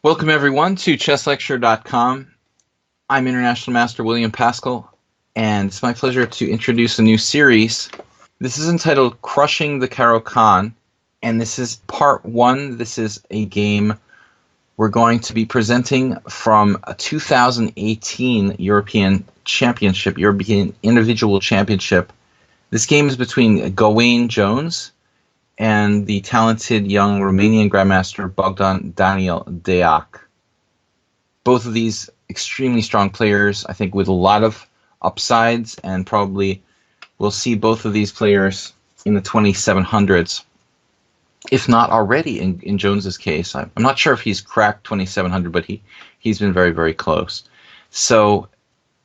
Welcome everyone to chesslecture.com. I'm International Master William Paschall, and it's my pleasure to introduce a new series. This is entitled Crushing the Caro-Kann, and this is part one. This is a game we're going to be presenting from a 2018 European Championship, European Individual Championship. This game is between Gawain Jones and the talented young Romanian grandmaster Bogdan Daniel Deac. Both of these extremely strong players, I think, with a lot of upsides, and probably we'll see both of these players in the 2700s, if not already in Jones's case. I'm not sure if he's cracked 2700, but he's been very, very close. So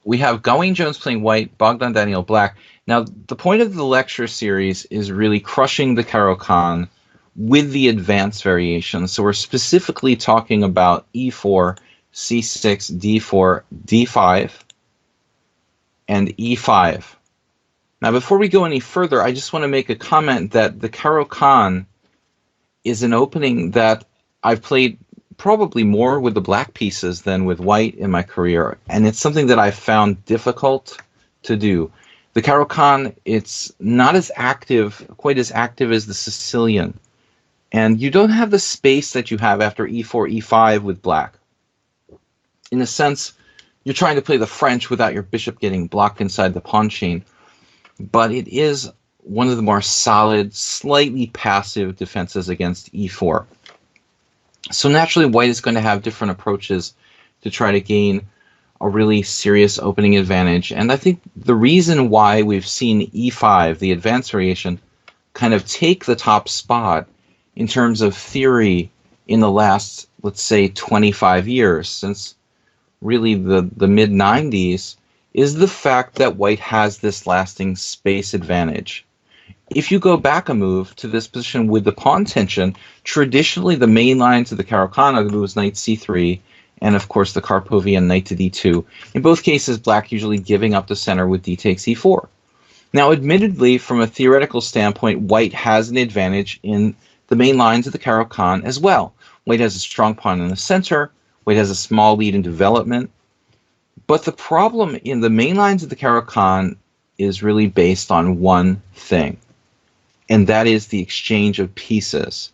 we have Gawain Jones playing white, Bogdan Daniel black. Now, the point of the lecture series is really crushing the Caro-Kann with the advanced variations. So we're specifically talking about e4, c6, d4, d5, and e5. Now, before we go any further, I just want to make a comment that the Caro-Kann is an opening that I've played probably more with the black pieces than with white in my career, and it's something that I've found difficult to do. The Caro-Kann, it's not as active, quite as active as the Sicilian, and you don't have the space that you have after e4, e5 with black. In a sense, you're trying to play the French without your bishop getting blocked inside the pawn chain, but it is one of the more solid, slightly passive defenses against e4. So naturally, white is going to have different approaches to try to gain a really serious opening advantage. And I think the reason why we've seen e5, the advanced variation, kind of take the top spot in terms of theory in the last, let's say, 25 years, since really the mid-90s, is the fact that white has this lasting space advantage. If you go back a move to this position with the pawn tension, traditionally the main lines of the Caro-Kann are the moves knight c3, and of course the Karpovian knight to d2. In both cases, black usually giving up the center with d takes e4. Now, admittedly, from a theoretical standpoint, white has an advantage in the main lines of the Caro-Kann as well. White has a strong pawn in the center, white has a small lead in development, but the problem in the main lines of the Caro-Kann is really based on one thing, and that is the exchange of pieces.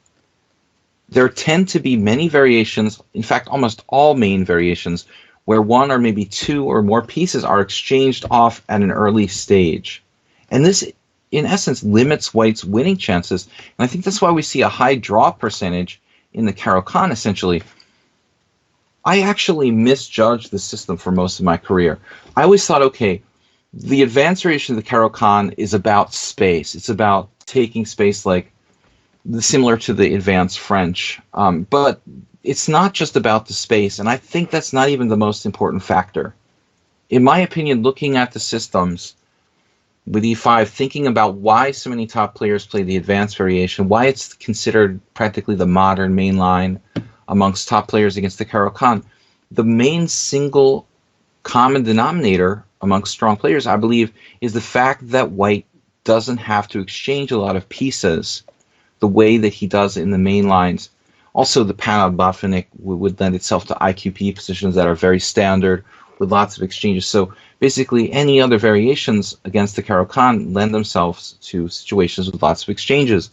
There tend to be many variations, in fact almost all main variations, where one or maybe two or more pieces are exchanged off at an early stage. And this, in essence, limits white's winning chances. And I think that's why we see a high draw percentage in the Caro-Kann, essentially. I actually misjudged the system for most of my career. I always thought, okay, the advanced variation of the Caro-Kann is about space. It's about taking space similar to the advanced French. But it's not just about the space, and I think that's not even the most important factor. In my opinion, looking at the systems with e5, thinking about why so many top players play the advanced variation, why it's considered practically the modern main line amongst top players against the Caro-Kann, the main single common denominator amongst strong players, I believe, is the fact that white doesn't have to exchange a lot of pieces the way that he does in the main lines. Also, the Panel-Bafinic would lend itself to IQP positions that are very standard with lots of exchanges. So basically, any other variations against the Caro-Kann lend themselves to situations with lots of exchanges.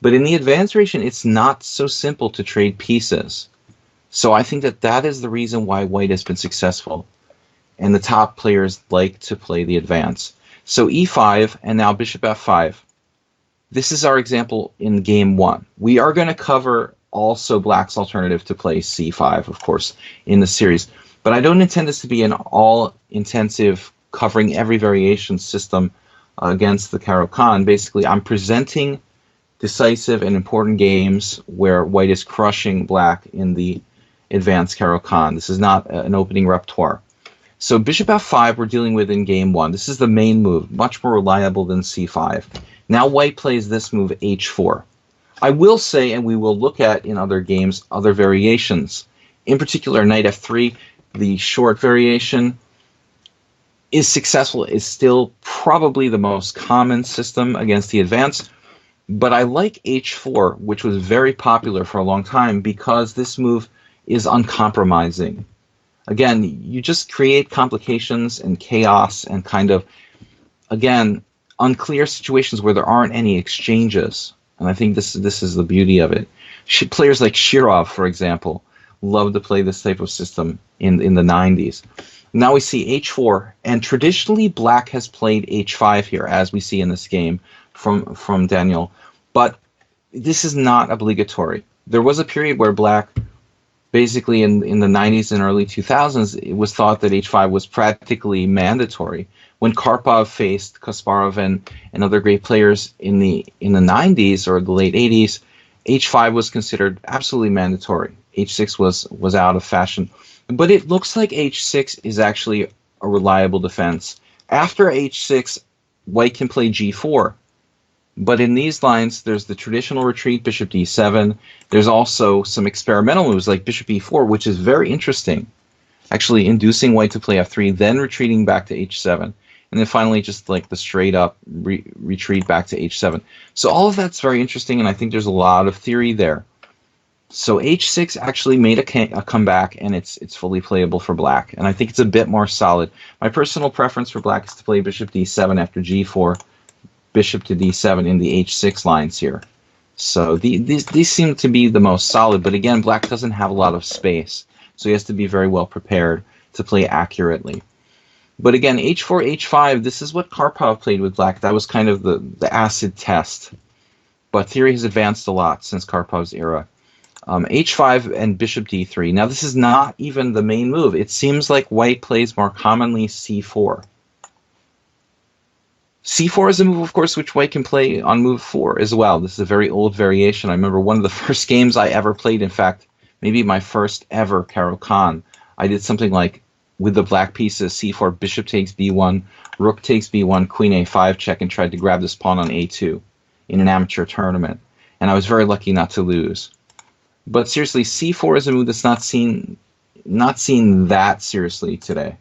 But in the advanced variation, it's not so simple to trade pieces. So I think that that is the reason why white has been successful, and the top players like to play the advance. So e5, and now bishop f5. This is our example in game one. We are going to cover also black's alternative to play c5, of course, in the series. But I don't intend this to be an all-intensive covering every variation system against the Caro-Kann. Basically, I'm presenting decisive and important games where white is crushing black in the advanced Caro-Kann. This is not an opening repertoire. So bishop f5 we're dealing with in game one. This is the main move, much more reliable than c5. Now white plays this move h4. I will say, and we will look at in other games, other variations. In particular, knight f3, the short variation, is successful, is still probably the most common system against the advance. But I like h4, which was very popular for a long time, because this move is uncompromising. Again, you just create complications and chaos and kind of, again, unclear situations where there aren't any exchanges. And I think this is the beauty of it. Players like Shirov, for example, love to play this type of system in the 90s. Now we see h4, and traditionally black has played h5 here, as we see in this game from Daniel. But this is not obligatory. There was a period where black, basically in the 90s and early 2000s, it was thought that h5 was practically mandatory. When Karpov faced Kasparov and other great players in the 90s or the late 80s, h5 was considered absolutely mandatory. h6 was out of fashion. But it looks like h6 is actually a reliable defense. After h6, white can play g4. But in these lines, there's the traditional retreat, bishop d7. There's also some experimental moves like bishop e4, which is very interesting, actually inducing white to play f3, then retreating back to h7, and then finally just like the straight-up retreat back to h7. So all of that's very interesting, and I think there's a lot of theory there. So h6 actually made a comeback, and it's fully playable for black, and I think it's a bit more solid. My personal preference for black is to play bishop d7 after g4, bishop to d7 in the h6 lines here. So these seem to be the most solid, but again, black doesn't have a lot of space, so he has to be very well prepared to play accurately. But again, h4, h5, this is what Karpov played with black. That was kind of the acid test. But theory has advanced a lot since Karpov's era. h5 and bishop d3. Now this is not even the main move. It seems like white plays more commonly c4. c4 is a move, of course, which white can play on move 4 as well. This is a very old variation. I remember one of the first games I ever played, in fact, maybe my first ever Caro-Kann. I did something like, with the black pieces, c4, bishop takes b1, rook takes b1, queen a5 check, and tried to grab this pawn on a2 in an amateur tournament. And I was very lucky not to lose. But seriously, c4 is a move that's not seen that seriously today.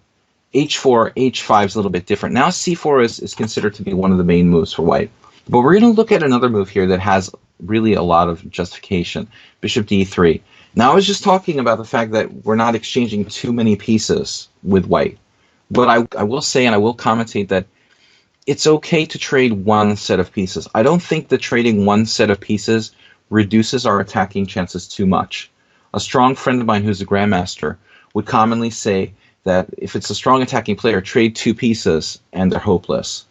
h4, h5 is a little bit different. Now c4 is considered to be one of the main moves for white. But we're going to look at another move here that has really a lot of justification. Bishop d3. Now I was just talking about the fact that we're not exchanging too many pieces with white. But I will say, and I will commentate, that it's okay to trade one set of pieces. I don't think that trading one set of pieces reduces our attacking chances too much. A strong friend of mine who's a grandmaster would commonly say that if it's a strong attacking player, trade two pieces and they're hopeless.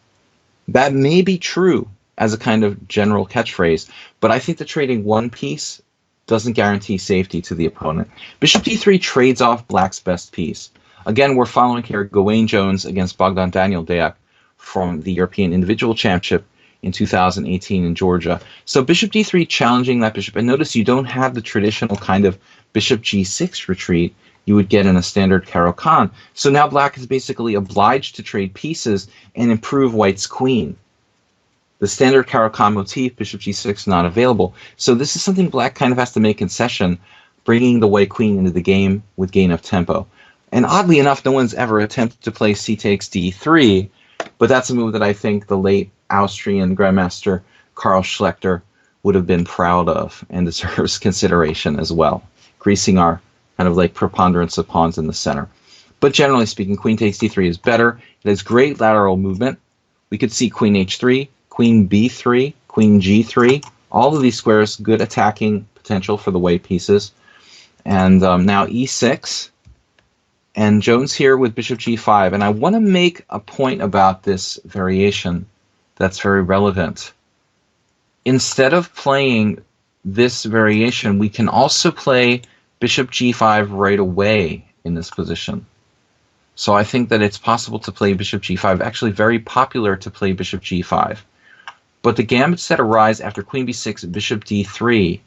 That may be true as a kind of general catchphrase, but I think that trading one piece doesn't guarantee safety to the opponent. Bishop d3 trades off black's best piece. Again, we're following here Gawain Jones against Bogdan Daniel Deac from the European Individual Championship in 2018 in Georgia. So bishop d3 challenging that bishop. And notice you don't have the traditional kind of bishop g6 retreat you would get in a standard Caro-Kann. So now black is basically obliged to trade pieces and improve white's queen. The standard Caro-Kann motif, bishop g6, not available. So this is something black kind of has to make concession, bringing the white queen into the game with gain of tempo. And oddly enough, no one's ever attempted to play c takes d3, but that's a move that I think the late Austrian grandmaster Karl Schlechter would have been proud of and deserves consideration as well, increasing our kind of like preponderance of pawns in the center. But generally speaking, queen takes d3 is better. It has great lateral movement. We could see queen h3, queen b3, queen g3. All of these squares, good attacking potential for the white pieces. And now e6. And Jones here with bishop g5. And I want to make a point about this variation that's very relevant. Instead of playing this variation, we can also play bishop g5 right away in this position. So I think that it's possible to play bishop g5, actually very popular to play bishop g5. But the gambits that arise after queen b6 and bishop d3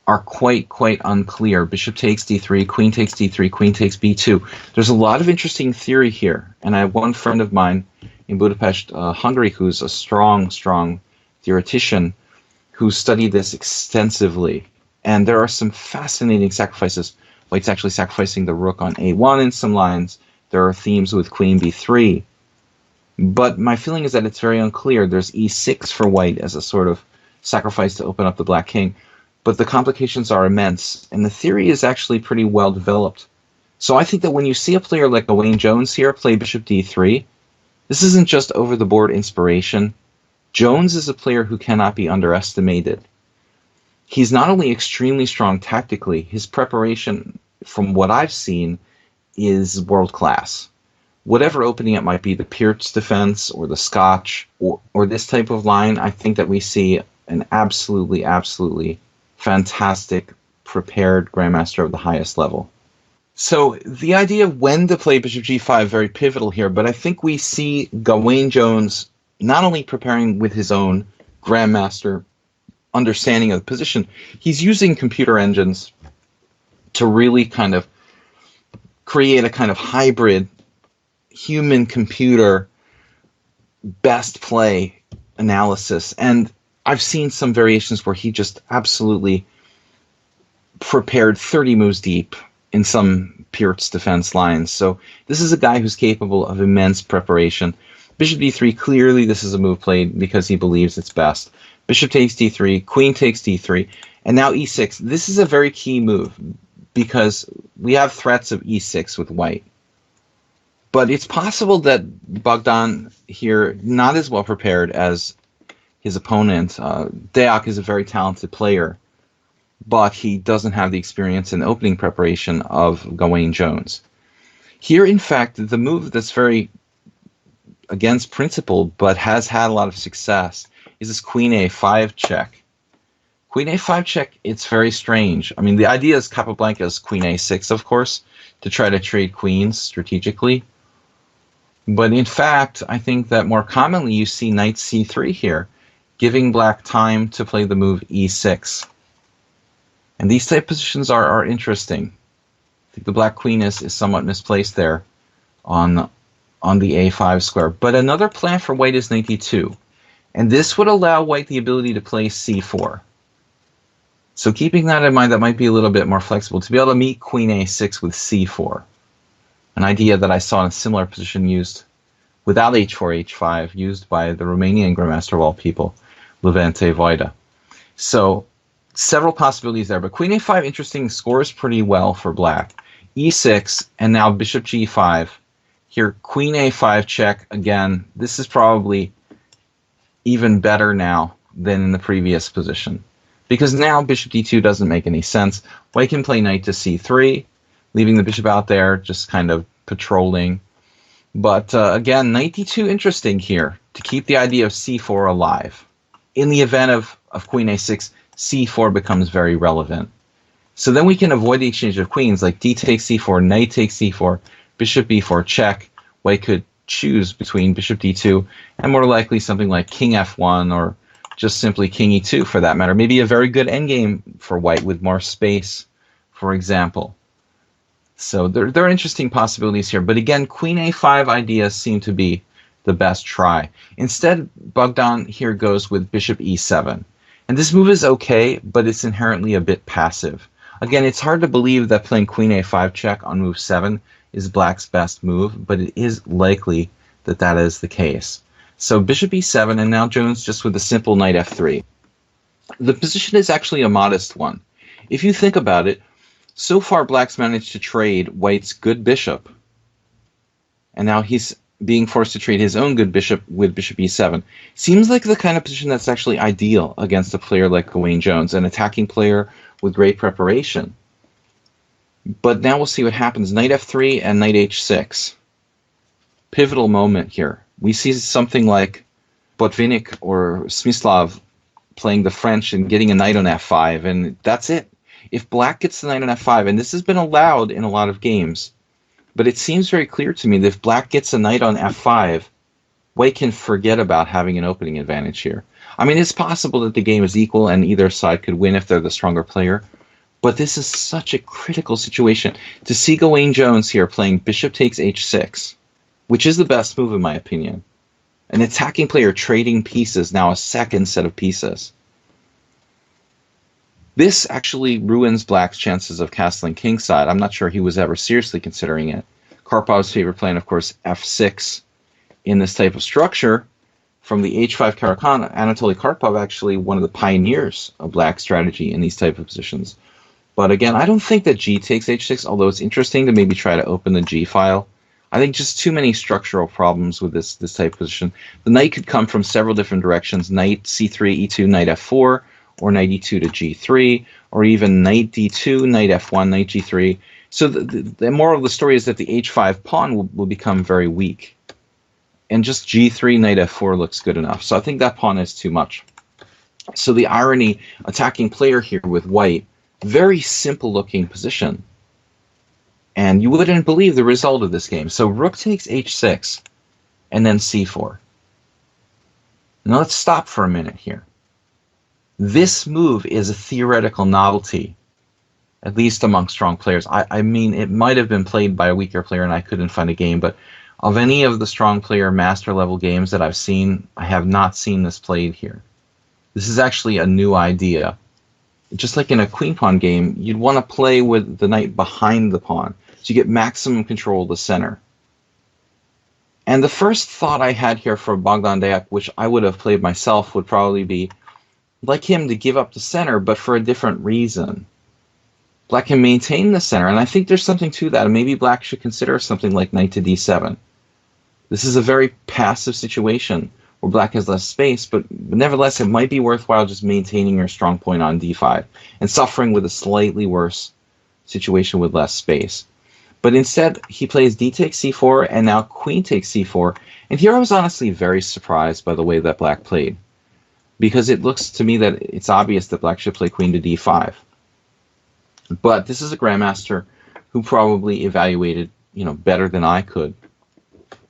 are quite unclear. Bishop takes d3, queen takes d3, queen takes b2. There's a lot of interesting theory here, and I have one friend of mine in Budapest, Hungary, who's a strong theoretician who studied this extensively. And there are some fascinating sacrifices. White's actually sacrificing the rook on a1 in some lines. There are themes with queen b3. But my feeling is that it's very unclear. There's e6 for white as a sort of sacrifice to open up the black king. but the complications are immense, and the theory is actually pretty well developed. So I think that when you see a player like Gawain Jones here play bishop d3, this isn't just over-the-board inspiration. Jones is a player who cannot be underestimated. He's not only extremely strong tactically, his preparation, from what I've seen, is world-class. Whatever opening it might be, the Peart's defense or the Scotch or this type of line, I think that we see an absolutely, absolutely fantastic, prepared grandmaster of the highest level. So the idea of when to play bishop g5 very pivotal here, but I think we see Gawain Jones not only preparing with his own grandmaster understanding of the position, he's using computer engines to really kind of create a kind of hybrid human-computer best play analysis. And I've seen some variations where he just absolutely prepared 30 moves deep in some Peart's defense lines. So this is a guy who's capable of immense preparation. Bishop d3, clearly this is a move played because he believes it's best. Bishop takes d3, queen takes d3, and now e6. This is a very key move because we have threats of e6 with white. But it's possible that Bogdan here, not as well prepared as his opponent. Deac is a very talented player, but he doesn't have the experience and opening preparation of Gawain Jones. Here, in fact, the move that's very against principle but has had a lot of success is this queen a5 check. Queen a5 check, it's very strange. I mean, the idea is Capablanca's queen a6, of course, to try to trade queens strategically. But in fact, I think that more commonly you see knight c3 here, giving black time to play the move e6. And these type positions are interesting. I think the black queen is somewhat misplaced there on the a5 square. But another plan for white is knight d2. And this would allow white the ability to play c4. So keeping that in mind, that might be a little bit more flexible, to be able to meet queen a6 with c4. An idea that I saw in a similar position used without h4, h5, used by the Romanian grandmaster of all people, Levente Voida. So several possibilities there, but queen a5, interesting, scores pretty well for black. e6, and now bishop g5. Here, queen a5 check again. This is probably even better now than in the previous position, because now bishop d2 doesn't make any sense. White can play knight to c3, leaving the bishop out there, just kind of patrolling. But again, knight d2 interesting here, to keep the idea of c4 alive. In the event of queen a6, c4 becomes very relevant. So then we can avoid the exchange of queens, like d takes c4, knight takes c4, bishop b4 check. White could choose between bishop d2 and more likely something like king f1 or just simply king e2 for that matter. Maybe a very good endgame for white with more space, for example. So there are interesting possibilities here. But again, queen a5 ideas seem to be the best try. Instead, Bogdan here goes with bishop e7. And this move is okay, but it's inherently a bit passive. Again, it's hard to believe that playing queen a5 check on move 7 is black's best move, but it is likely that that is the case. So bishop e7, and now Jones just with a simple knight f3. The position is actually a modest one. If you think about it, so far black's managed to trade white's good bishop, and now he's being forced to trade his own good bishop with bishop e7. Seems like the kind of position that's actually ideal against a player like Gawain Jones, an attacking player with great preparation. But now we'll see what happens. Knight f3 and knight h6. Pivotal moment here. We see something like Botvinnik or Smyslov playing the French and getting a knight on f5, and that's it. If black gets the knight on f5, and this has been allowed in a lot of games, but it seems very clear to me that if black gets a knight on f5, white can forget about having an opening advantage here. I mean, it's possible that the game is equal and either side could win if they're the stronger player, but this is such a critical situation. To see Gawain Jones here playing bishop takes h6, which is the best move in my opinion. An attacking player trading pieces, now a second set of pieces. This actually ruins black's chances of castling kingside. I'm not sure he was ever seriously considering it. Karpov's favorite plan, of course, f6 in this type of structure. from the h5 Caro-Kann, Anatoly Karpov actually one of the pioneers of black strategy in these type of positions. But again, I don't think that g takes h6, although it's interesting to maybe try to open the g file. I think just too many structural problems with this type of position. The knight could come from several different directions: knight c3, e2, knight f4, or knight e2 to g3, or even knight d2, knight f1, knight g3. So the moral of the story is that the h5 pawn will become very weak. And just g3, knight f4 looks good enough. So I think that pawn is too much. So the irony, attacking player here with white, very simple looking position. And you wouldn't believe the result of this game. So rook takes h6, and then c4. Now let's stop for a minute here. This move is a theoretical novelty, at least among strong players. I mean, it might have been played by a weaker player and I couldn't find a game, but of any of the strong player master level games that I've seen, I have not seen this played here. This is actually a new idea. Just like in a queen pawn game, you'd want to play with the knight behind the pawn, so you get maximum control of the center. And the first thought I had here for Bogdan Deac, which I would have played myself, would probably be, like him, to give up the center, but for a different reason. Black can maintain the center, and I think there's something to that. Maybe black should consider something like knight to d7. This is a very passive situation where black has less space, but nevertheless, it might be worthwhile just maintaining your strong point on d5 and suffering with a slightly worse situation with less space. But instead, he plays d takes c4, and now queen takes c4. And here I was honestly very surprised by the way that black played, because it looks to me that it's obvious that black should play queen to d5. But this is a grandmaster who probably evaluated, better than I could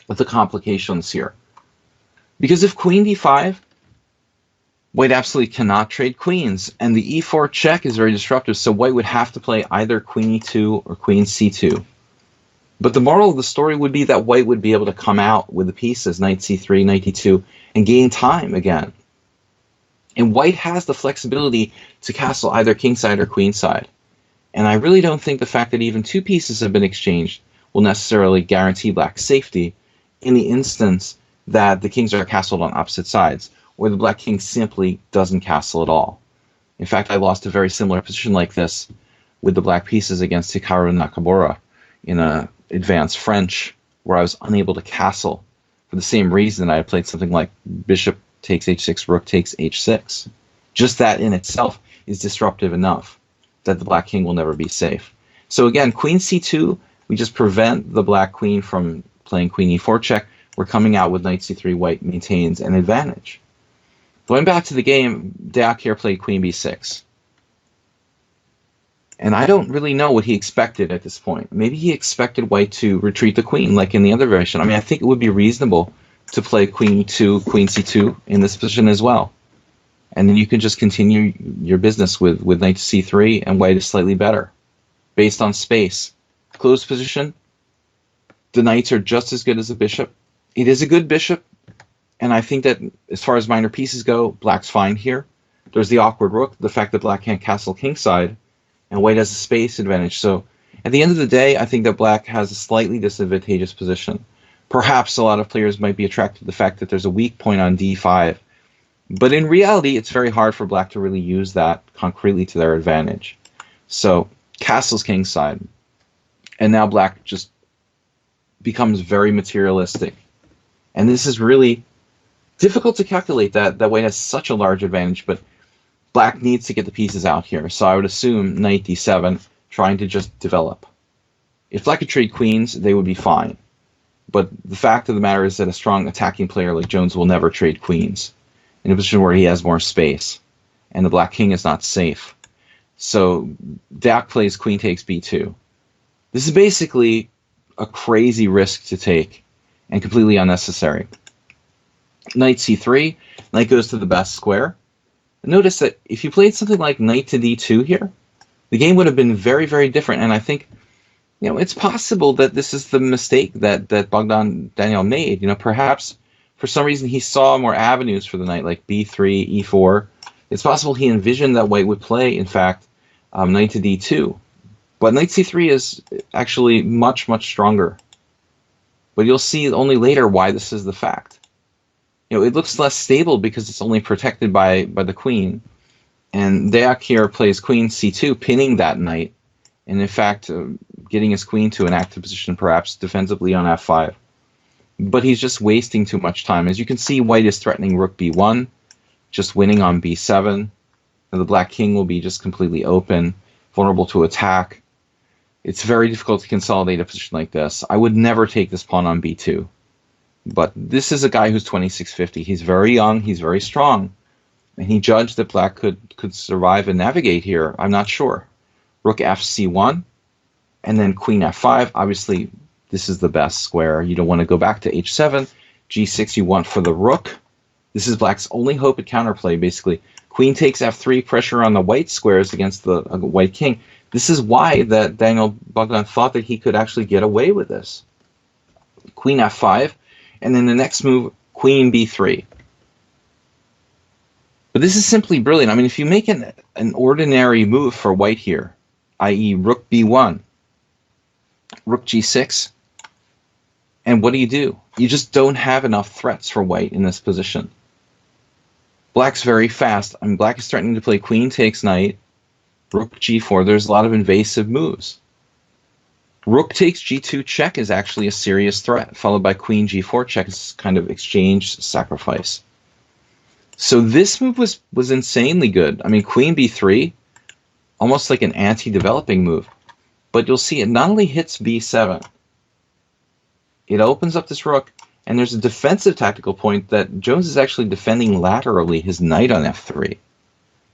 with the complications here. Because if queen d5, white absolutely cannot trade queens, and the e4 check is very disruptive, so white would have to play either queen e2 or queen c2. But the moral of the story would be that white would be able to come out with the pieces, knight c3, knight d2, and gain time again. And white has the flexibility to castle either kingside or queenside. And I really don't think the fact that even two pieces have been exchanged will necessarily guarantee black's safety in the instance that the kings are castled on opposite sides, or the black king simply doesn't castle at all. In fact, I lost a very similar position like this with the black pieces against Hikaru Nakamura in a advanced French, where I was unable to castle for the same reason I had played something like bishop takes h6, rook takes h6. Just that in itself is disruptive enough that the black king will never be safe. So again, queen c2, we just prevent the black queen from playing queen e4 check. We're coming out with knight c3, white maintains an advantage. Going back to the game, Deac here played queen b6. And I don't really know what he expected at this point. Maybe he expected white to retreat the queen, like in the other version. I mean, I think it would be reasonable to play queen e2, queen c2 in this position as well. And then you can just continue your business with knight to c3, and white is slightly better, based on space. Closed position, the knights are just as good as a bishop. It is a good bishop, and I think that as far as minor pieces go, black's fine here. There's the awkward rook, the fact that black can't castle kingside, and white has a space advantage. So at the end of the day, I think that black has a slightly disadvantageous position. Perhaps a lot of players might be attracted to the fact that there's a weak point on d5, but in reality, it's very hard for black to really use that concretely to their advantage. So castles kingside, and now black just becomes very materialistic. And this is really difficult to calculate that white has such a large advantage, but black needs to get the pieces out here. So I would assume knight d7, trying to just develop. If black could trade queens, they would be fine. But the fact of the matter is that a strong attacking player like Jones will never trade queens in a position where he has more space, and the black king is not safe. So Deac plays queen takes b2. This is basically a crazy risk to take and completely unnecessary. Knight c3, knight goes to the best square. Notice that if you played something like knight to d2 here, the game would have been very, very different. And I think, it's possible that this is the mistake that Bogdan Daniel made. Perhaps for some reason he saw more avenues for the knight, like b3, e4. It's possible he envisioned that white would play, in fact, knight to d2. But knight c3 is actually much, much stronger. But you'll see only later why this is the fact. it looks less stable because it's only protected by the queen. And Deac here plays queen c2, pinning that knight, and in fact getting his queen to an active position, perhaps defensively on f5. But he's just wasting too much time. As you can see, white is threatening rook b1, just winning on b7. And the black king will be just completely open, vulnerable to attack. It's very difficult to consolidate a position like this. I would never take this pawn on b2. But this is a guy who's 2650. He's very young, he's very strong. And he judged that black could survive and navigate here. I'm not sure. Rook fc1, and then queen f5. Obviously, this is the best square. You don't want to go back to h7. g6 you want for the rook. This is black's only hope at counterplay, basically. Queen takes f3, pressure on the white squares against the white king. This is why that Daniel Bogdan thought that he could actually get away with this. Queen f5, and then the next move, queen b3. But this is simply brilliant. I mean, if you make an ordinary move for white here, i.e. rook b1, rook g6, and what do? You just don't have enough threats for white in this position. Black's very fast. I mean, black is threatening to play queen takes knight, rook g4. There's a lot of invasive moves. Rook takes g2 check is actually a serious threat, followed by queen g4 check is kind of exchange sacrifice. So this move was insanely good. I mean, queen b3, almost like an anti-developing move. But you'll see it not only hits b7, it opens up this rook, and there's a defensive tactical point that Jones is actually defending laterally his knight on f3.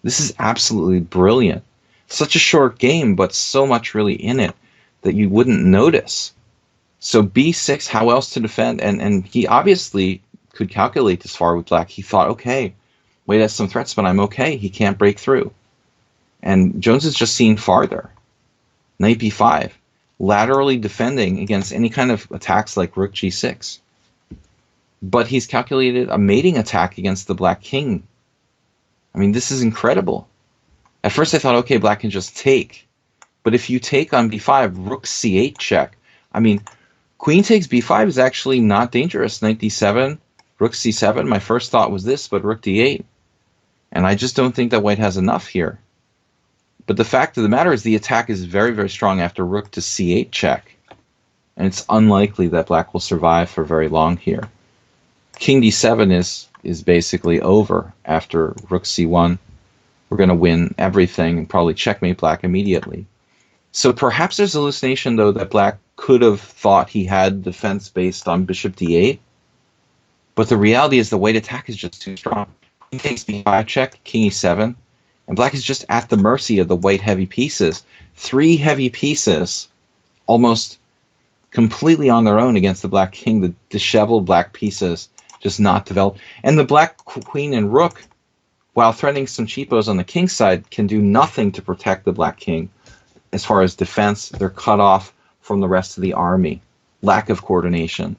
This is absolutely brilliant. Such a short game, but so much really in it that you wouldn't notice. So b6, how else to defend? And he obviously could calculate this far with black. He thought, okay, white has some threats, but I'm okay. He can't break through. And Jones is just seen farther. Knight b5, laterally defending against any kind of attacks like rook g6. But he's calculated a mating attack against the black king. I mean, this is incredible. At first I thought, okay, black can just take. But if you take on b5, rook c8 check. I mean, queen takes b5 is actually not dangerous. Knight d7, rook c7. My first thought was this, but rook d8. And I just don't think that white has enough here. But the fact of the matter is the attack is very, very strong after rook to c8 check. And it's unlikely that black will survive for very long here. King d7 is basically over after rook c1. We're going to win everything and probably checkmate black immediately. So perhaps there's a hallucination, though, that black could have thought he had defense based on bishop d8. But the reality is the white attack is just too strong. King takes b5 check, king e7. And black is just at the mercy of the white heavy pieces. 3 heavy pieces almost completely on their own against the black king. The disheveled black pieces just not developed. And the black queen and rook, while threatening some cheapos on the king's side, can do nothing to protect the black king. As far as defense, they're cut off from the rest of the army. Lack of coordination.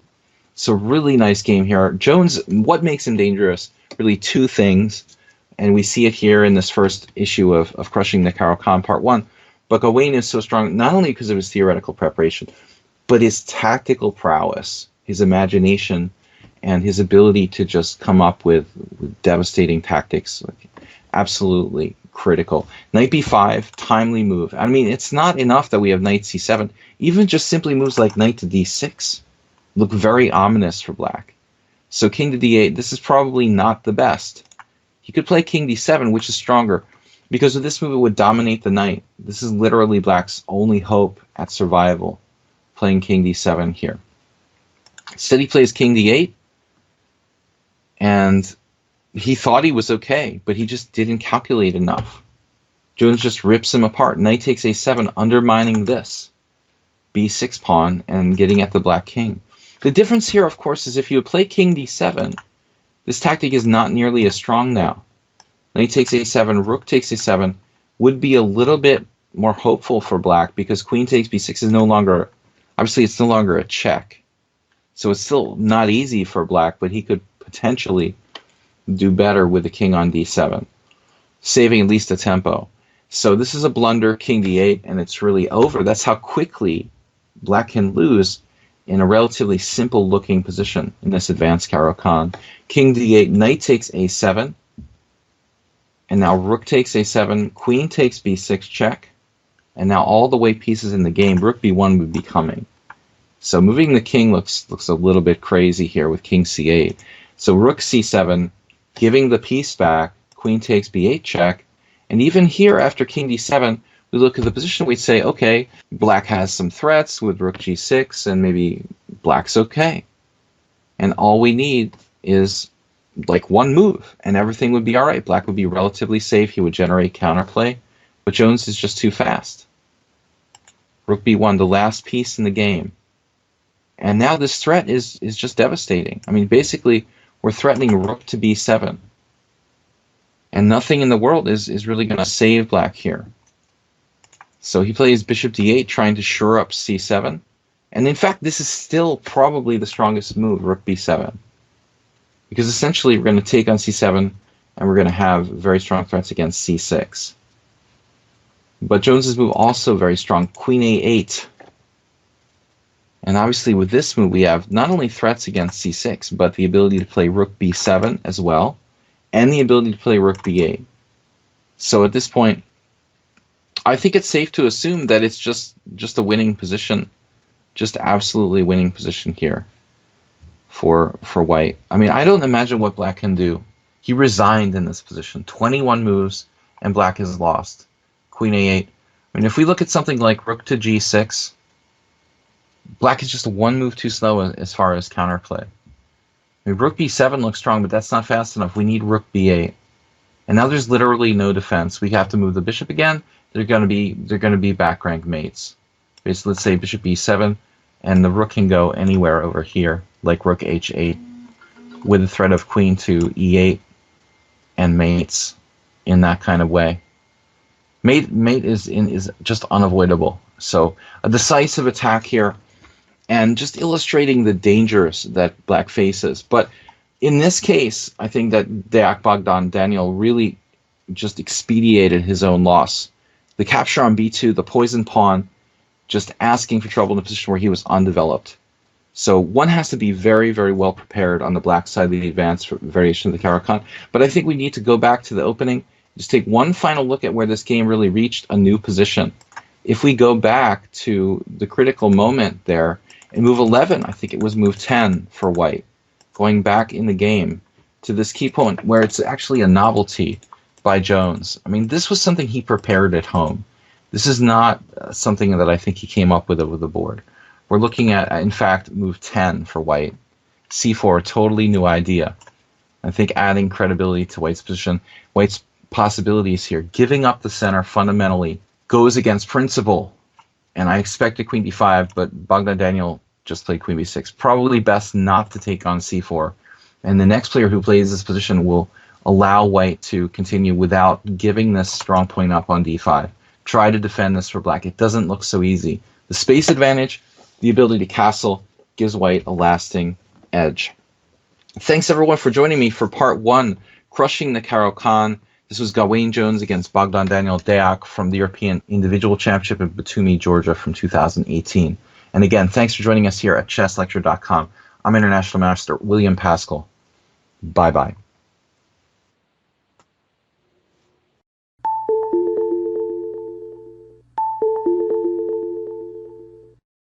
So really nice game here. Jones, what makes him dangerous? Really 2 things. And we see it here in this first issue of Crushing the Caro-Kann Part 1. But Gawain is so strong, not only because of his theoretical preparation, but his tactical prowess, his imagination, and his ability to just come up with devastating tactics. Absolutely critical. Knight b5, timely move. I mean, it's not enough that we have knight c7. Even just simply moves like knight to d6 look very ominous for black. So king to d8, this is probably not the best. He could play king d7, which is stronger, because with this move it would dominate the knight. This is literally black's only hope at survival, playing king d7 here. Instead he plays king d8, and he thought he was okay, but he just didn't calculate enough. Jones just rips him apart. Knight takes a7, undermining this b6 pawn and getting at the black king. The difference here, of course, is if you play king d7, this tactic is not nearly as strong now. Knight takes a7, rook takes a7 would be a little bit more hopeful for black because queen takes b6 is no longer, obviously it's no longer a check. So it's still not easy for black, but he could potentially do better with the king on d7, saving at least a tempo. So this is a blunder, king d8, and it's really over. That's how quickly black can lose in a relatively simple-looking position in this advanced Caro-Kann. King d8, knight takes a7, and now rook takes a7, queen takes b6 check, and now all the way pieces in the game, rook b1 would be coming. So moving the king looks a little bit crazy here with king c8. So rook c7, giving the piece back, queen takes b8 check, and even here after king d7, we look at the position, we'd say, okay, black has some threats with rook g6, and maybe black's okay. And all we need is like one move, and everything would be all right. Black would be relatively safe. He would generate counterplay, but Jones is just too fast. Rook b1, the last piece in the game. And now this threat is just devastating. I mean, basically, we're threatening rook to b7. And nothing in the world is really going to save black here. So he plays bishop d8, trying to shore up c7. And in fact, this is still probably the strongest move, rook b7. Because essentially, we're going to take on c7, and we're going to have very strong threats against c6. But Jones's move also very strong, queen a8. And obviously, with this move, we have not only threats against c6, but the ability to play rook b7 as well, and the ability to play rook b8. So at this point, I think it's safe to assume that it's just a winning position, just absolutely winning position here for white. I mean, I don't imagine what black can do. He resigned in this position. 21 moves, and black has lost. Queen a8. I mean, if we look at something like rook to g6, black is just one move too slow as far as counterplay. I mean, rook b7 looks strong, but that's not fast enough. We need rook b8. And now there's literally no defense. We have to move the bishop again. They're going to be back rank mates. Basically, let's say bishop b7, and the rook can go anywhere over here, like rook h8, with the threat of queen to e8 and mates in that kind of way. Mate is just unavoidable. So a decisive attack here, and just illustrating the dangers that black faces. But in this case, I think that Deac Bogdan Daniel really just expedited his own loss. The capture on b2, the poison pawn, just asking for trouble in a position where he was undeveloped. So one has to be very, very well prepared on the black side of the advanced variation of the Caro-Kann. But I think we need to go back to the opening, just take one final look at where this game really reached a new position. If we go back to the critical moment there, in move 11, I think it was move 10 for white, going back in the game to this key point where it's actually a novelty by Jones. I mean, this was something he prepared at home. This is not something that I think he came up with over the board. We're looking at, in fact, move 10 for white. c4, a totally new idea. I think adding credibility to white's position, white's possibilities here, giving up the center fundamentally goes against principle. And I expected queen d5, but Bogdan Daniel just played queen b6. Probably best not to take on c4. And the next player who plays this position will allow white to continue without giving this strong point up on d5. Try to defend this for black. It doesn't look so easy. The space advantage, the ability to castle, gives white a lasting edge. Thanks everyone for joining me for part 1, Crushing the Caro-Kann. This was Gawain Jones against Bogdan Daniel Deac from the European Individual Championship in Batumi, Georgia from 2018. And again, thanks for joining us here at chesslecture.com. I'm International Master William Paschall. Bye-bye.